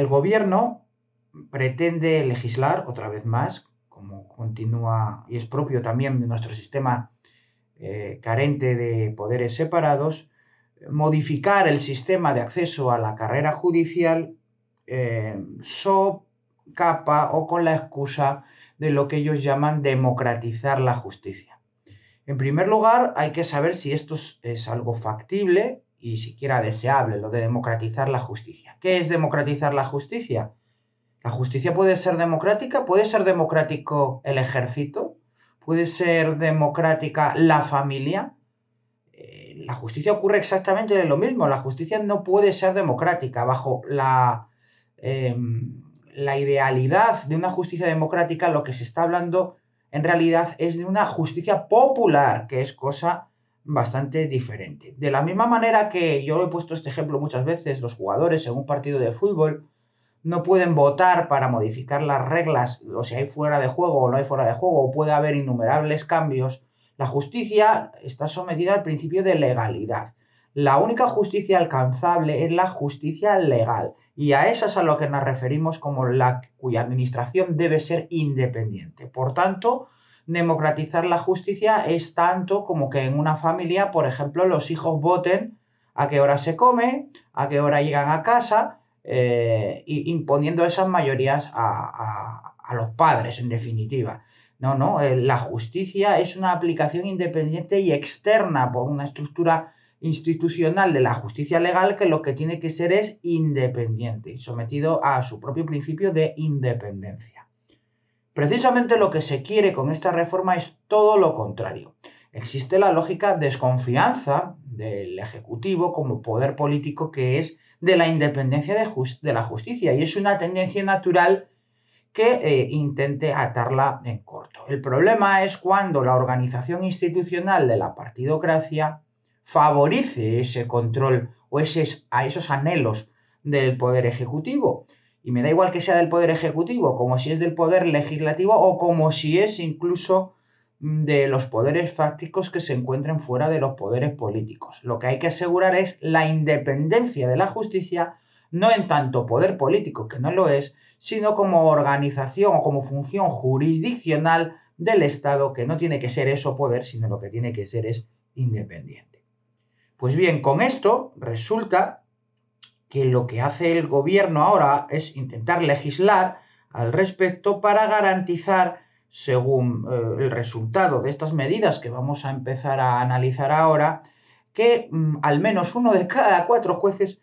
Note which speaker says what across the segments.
Speaker 1: El gobierno pretende legislar, otra vez más, como continúa y es propio también de nuestro sistema carente de poderes separados, modificar el sistema de acceso a la carrera judicial socapa o con la excusa de lo que ellos llaman democratizar la justicia. En primer lugar, hay que saber si esto es algo factible y siquiera deseable, lo de democratizar la justicia. ¿Qué es democratizar la justicia? ¿La justicia puede ser democrática? ¿Puede ser democrático el ejército? ¿Puede ser democrática la familia? La justicia ocurre exactamente lo mismo. La justicia no puede ser democrática. Bajo la idealidad de una justicia democrática, lo que se está hablando en realidad es de una justicia popular, que es cosa bastante diferente. De la misma manera que yo he puesto este ejemplo muchas veces, los jugadores en un partido de fútbol no pueden votar para modificar las reglas, o si hay fuera de juego o no hay fuera de juego, o puede haber innumerables cambios. La justicia está sometida al principio de legalidad. La única justicia alcanzable es la justicia legal, y a esa es a lo que nos referimos como la cuya administración debe ser independiente. Por tanto, democratizar la justicia es tanto como que en una familia, por ejemplo, los hijos voten a qué hora se come, a qué hora llegan a casa, imponiendo esas mayorías a los padres, en definitiva. No, no, la justicia es una aplicación independiente y externa por una estructura institucional de la justicia legal que lo que tiene que ser es independiente, sometido a su propio principio de independencia. Precisamente lo que se quiere con esta reforma es todo lo contrario. Existe la lógica desconfianza del Ejecutivo como poder político que es de la independencia de la justicia y es una tendencia natural que intente atarla en corto. El problema es cuando la organización institucional de la partidocracia favorece ese control o a esos anhelos del poder ejecutivo. Y me da igual que sea del poder ejecutivo, como si es del poder legislativo o como si es incluso de los poderes fácticos que se encuentren fuera de los poderes políticos. Lo que hay que asegurar es la independencia de la justicia, no en tanto poder político, que no lo es, sino como organización o como función jurisdiccional del Estado, que no tiene que ser eso poder, sino lo que tiene que ser es independiente. Pues bien, con esto resulta que lo que hace el gobierno ahora es intentar legislar al respecto para garantizar, según el resultado de estas medidas que vamos a empezar a analizar ahora, que al menos uno de cada 4 jueces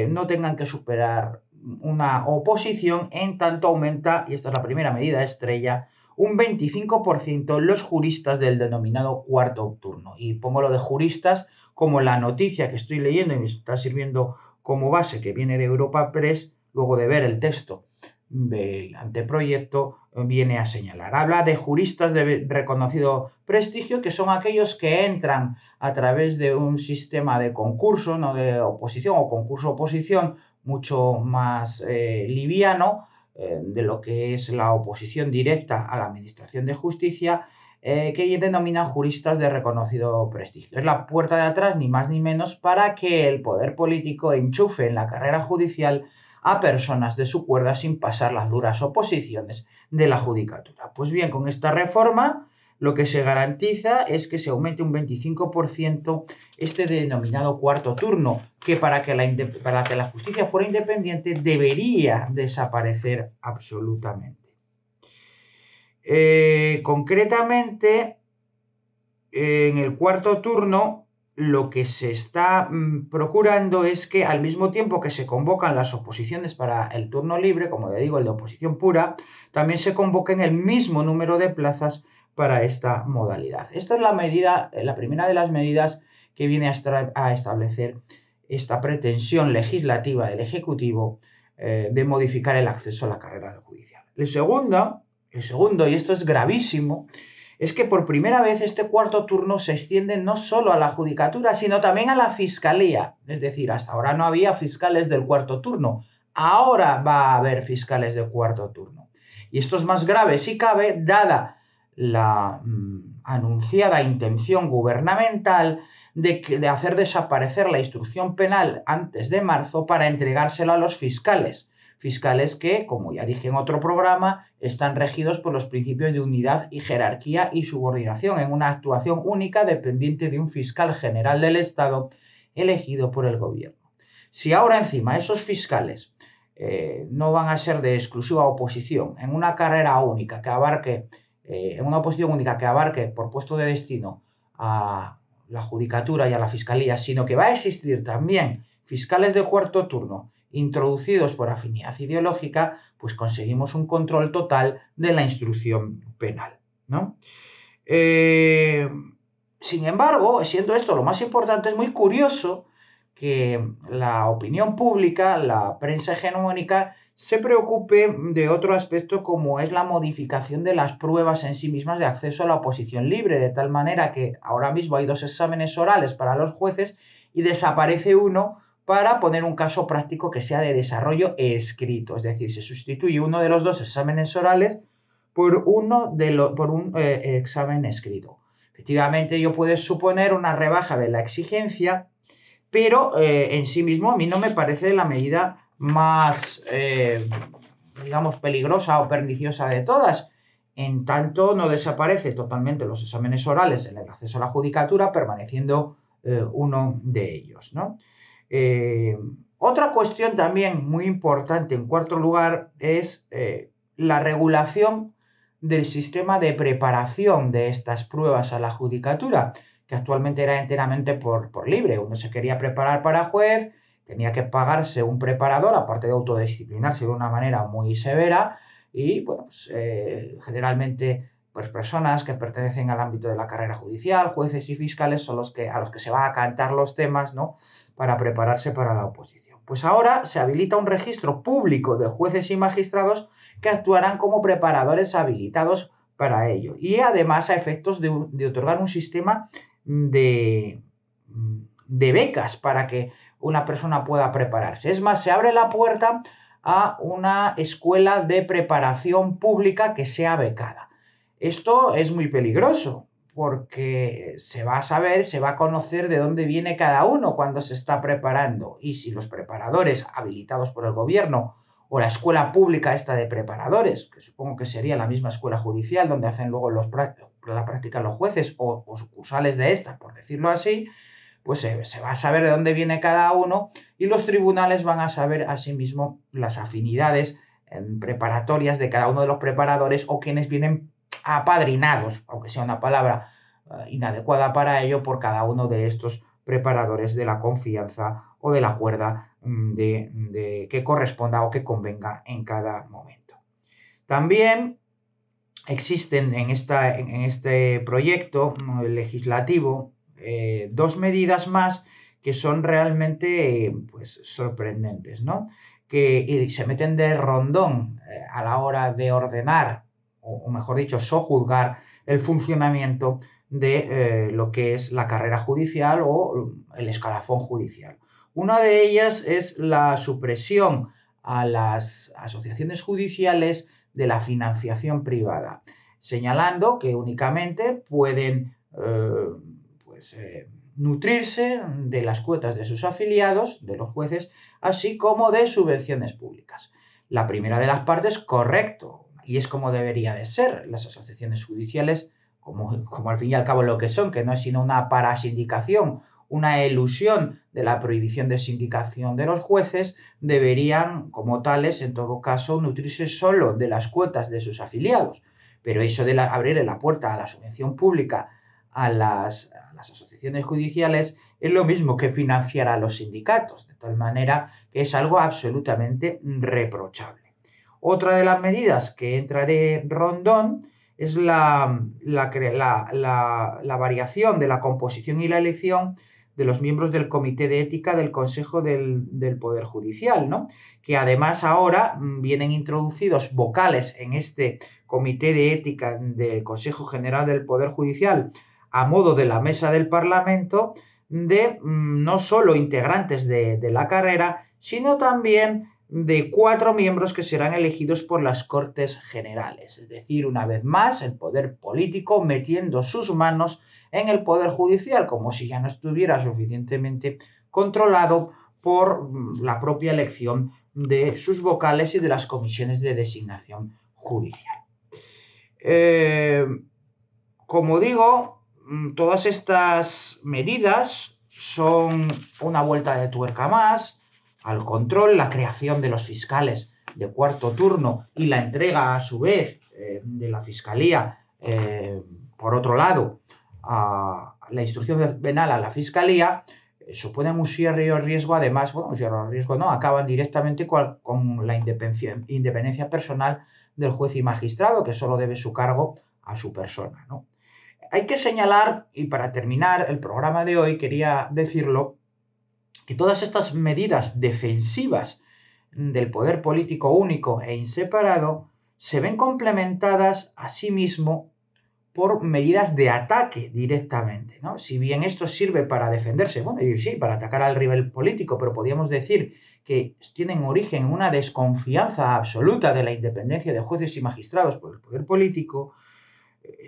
Speaker 1: no tengan que superar una oposición, en tanto aumenta, y esta es la primera medida estrella, un 25% los juristas del denominado cuarto turno. Y pongo lo de juristas como la noticia que estoy leyendo y me está sirviendo como base, que viene de Europa Press, luego de ver el texto del anteproyecto, viene a señalar. Habla de juristas de reconocido prestigio, que son aquellos que entran a través de un sistema de concurso, no de oposición o concurso-oposición, mucho más liviano de lo que es la oposición directa a la Administración de Justicia, que denominan juristas de reconocido prestigio. Es la puerta de atrás, ni más ni menos, para que el poder político enchufe en la carrera judicial a personas de su cuerda sin pasar las duras oposiciones de la judicatura. Pues bien, con esta reforma lo que se garantiza es que se aumente un 25% este denominado cuarto turno, que para que la justicia fuera independiente debería desaparecer absolutamente. Concretamente, en el cuarto turno, lo que se está procurando es que al mismo tiempo que se convocan las oposiciones para el turno libre, como ya digo, el de oposición pura, también se convoquen el mismo número de plazas para esta modalidad. Esta es la primera de las medidas que viene a establecer esta pretensión legislativa del Ejecutivo de modificar el acceso a la carrera judicial. El segundo, y esto es gravísimo, es que por primera vez este cuarto turno se extiende no solo a la judicatura, sino también a la fiscalía. Es decir, hasta ahora no había fiscales del cuarto turno. Ahora va a haber fiscales del cuarto turno. Y esto es más grave si cabe, dada la anunciada intención gubernamental de hacer desaparecer la instrucción penal antes de marzo para entregársela a los fiscales. Fiscales que, como ya dije en otro programa, están regidos por los principios de unidad y jerarquía y subordinación en una actuación única dependiente de un fiscal general del Estado elegido por el gobierno. Si ahora encima esos fiscales no van a ser de exclusiva oposición en una carrera única que abarque, en una oposición única que abarque por puesto de destino a la judicatura y a la fiscalía, sino que va a existir también fiscales de cuarto turno introducidos por afinidad ideológica, pues conseguimos un control total de la instrucción penal, ¿no? Sin embargo, siendo esto lo más importante, es muy curioso que la opinión pública, la prensa hegemónica, se preocupe de otro aspecto como es la modificación de las pruebas en sí mismas de acceso a la oposición libre, de tal manera que ahora mismo hay 2 exámenes orales para los jueces y desaparece uno para poner un caso práctico que sea de desarrollo escrito, es decir, se sustituye uno de los 2 exámenes orales por un examen escrito. Efectivamente, ello puede suponer una rebaja de la exigencia, pero en sí mismo a mí no me parece la medida más, digamos, peligrosa o perniciosa de todas. En tanto, no desaparece totalmente los exámenes orales en el acceso a la judicatura, permaneciendo uno de ellos, ¿no? Otra cuestión también muy importante, en cuarto lugar, es la regulación del sistema de preparación de estas pruebas a la judicatura, que actualmente era enteramente por libre. Uno se quería preparar para juez, tenía que pagarse un preparador, aparte de autodisciplinarse de una manera muy severa, y bueno, pues, generalmente pues personas que pertenecen al ámbito de la carrera judicial, jueces y fiscales, son a los que se va a cantar los temas, ¿no?, para prepararse para la oposición. Pues ahora se habilita un registro público de jueces y magistrados que actuarán como preparadores habilitados para ello. Y además a efectos de otorgar un sistema de, de becas para que una persona pueda prepararse. Es más, se abre la puerta a una escuela de preparación pública que sea becada. Esto es muy peligroso porque se va a saber, se va a conocer de dónde viene cada uno cuando se está preparando. Y si los preparadores habilitados por el gobierno o la escuela pública esta de preparadores, que supongo que sería la misma escuela judicial donde hacen luego la práctica los jueces o sucursales de esta, por decirlo así, pues se va a saber de dónde viene cada uno y los tribunales van a saber asimismo las afinidades preparatorias de cada uno de los preparadores o quienes vienen apadrinados, aunque sea una palabra inadecuada para ello, por cada uno de estos preparadores de la confianza o de la cuerda que corresponda o que convenga en cada momento. También existen en este proyecto legislativo 2 medidas más que son realmente pues, sorprendentes, ¿no? Que se meten de rondón a la hora de ordenar, o mejor dicho, sojuzgar el funcionamiento de lo que es la carrera judicial o el escalafón judicial. Una de ellas es la supresión a las asociaciones judiciales de la financiación privada, señalando que únicamente pueden nutrirse de las cuotas de sus afiliados, de los jueces, así como de subvenciones públicas. La primera de las partes, correcto, y es como debería de ser. Las asociaciones judiciales, como al fin y al cabo lo que son, que no es sino una parasindicación, una elusión de la prohibición de sindicación de los jueces, deberían, como tales, en todo caso, nutrirse solo de las cuotas de sus afiliados. Pero eso de abrirle la puerta a la subvención pública a las asociaciones judiciales es lo mismo que financiar a los sindicatos, de tal manera que es algo absolutamente reprochable. Otra de las medidas que entra de rondón es la variación de la composición y la elección de los miembros del Comité de Ética del Consejo del Poder Judicial, ¿no? Que además ahora vienen introducidos vocales en este Comité de Ética del Consejo General del Poder Judicial a modo de la mesa del Parlamento de no solo integrantes de la carrera, sino también de 4 miembros que serán elegidos por las Cortes Generales. Es decir, una vez más, el poder político metiendo sus manos en el Poder Judicial, como si ya no estuviera suficientemente controlado por la propia elección de sus vocales y de las comisiones de designación judicial. Como digo, todas estas medidas son una vuelta de tuerca más al control, la creación de los fiscales de cuarto turno y la entrega, a su vez, de la Fiscalía, por otro lado, a la instrucción penal a la Fiscalía, suponen un serio riesgo, además, bueno, un serio riesgo no, acaban directamente con la independencia personal del juez y magistrado, que solo debe su cargo a su persona, ¿no? Hay que señalar, y para terminar el programa de hoy quería decirlo, que todas estas medidas defensivas del poder político único e inseparado se ven complementadas asimismo por medidas de ataque directamente, ¿no? Si bien esto sirve para defenderse, bueno, y sí, para atacar al rival político, pero podríamos decir que tienen origen en una desconfianza absoluta de la independencia de jueces y magistrados por el poder político.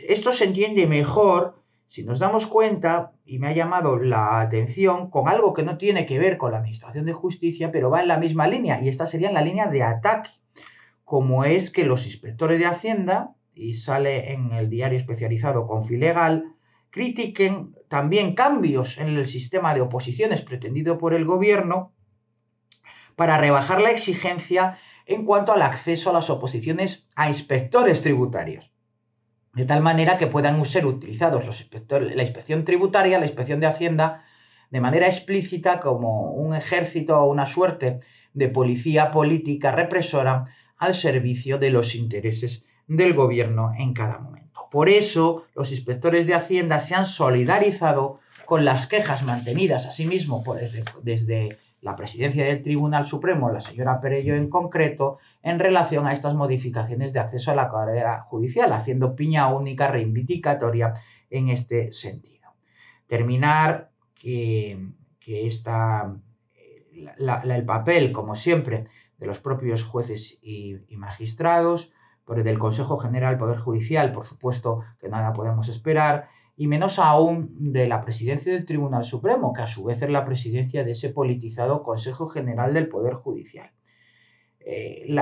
Speaker 1: Esto se entiende mejor si nos damos cuenta, y me ha llamado la atención, con algo que no tiene que ver con la administración de justicia, pero va en la misma línea, y esta sería en la línea de ataque, como es que los inspectores de Hacienda, y sale en el diario especializado Confilegal, critiquen también cambios en el sistema de oposiciones pretendido por el gobierno para rebajar la exigencia en cuanto al acceso a las oposiciones a inspectores tributarios, de tal manera que puedan ser utilizados la inspección tributaria, la inspección de Hacienda, de manera explícita como un ejército o una suerte de policía política represora al servicio de los intereses del gobierno en cada momento. Por eso, los inspectores de Hacienda se han solidarizado con las quejas mantenidas asimismo desde la presidencia del Tribunal Supremo, la señora Perelló en concreto, en relación a estas modificaciones de acceso a la carrera judicial, haciendo piña única reivindicatoria en este sentido. Terminar que el papel, como siempre, de los propios jueces y magistrados, del Consejo General del Poder Judicial, por supuesto que nada podemos esperar, y menos aún de la presidencia del Tribunal Supremo, que a su vez es la presidencia de ese politizado Consejo General del Poder Judicial.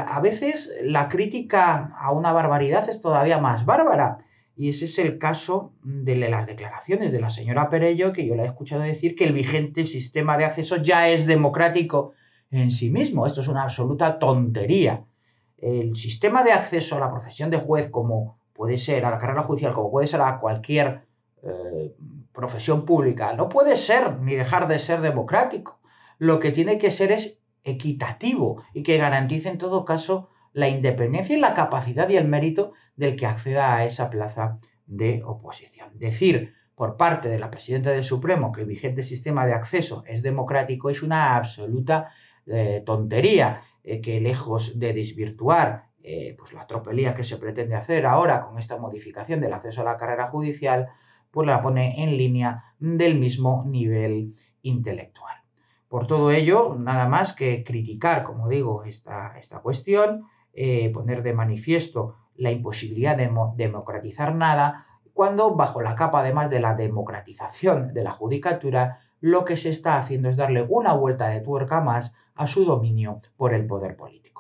Speaker 1: A veces la crítica a una barbaridad es todavía más bárbara, y ese es el caso de las declaraciones de la señora Perelló, que yo la he escuchado decir que el vigente sistema de acceso ya es democrático en sí mismo. Esto es una absoluta tontería. El sistema de acceso a la profesión de juez, como puede ser a la carrera judicial, como puede ser a cualquier profesión pública, no puede ser ni dejar de ser democrático. Lo que tiene que ser es equitativo y que garantice en todo caso la independencia y la capacidad y el mérito del que acceda a esa plaza de oposición. Decir por parte de la presidenta del Supremo que el vigente sistema de acceso es democrático es una absoluta tontería, que lejos de desvirtuar pues la tropelía que se pretende hacer ahora con esta modificación del acceso a la carrera judicial, pues la pone en línea del mismo nivel intelectual. Por todo ello, nada más que criticar, como digo, esta cuestión, poner de manifiesto la imposibilidad de democratizar nada, cuando bajo la capa además de la democratización de la judicatura, lo que se está haciendo es darle una vuelta de tuerca más a su dominio por el poder político.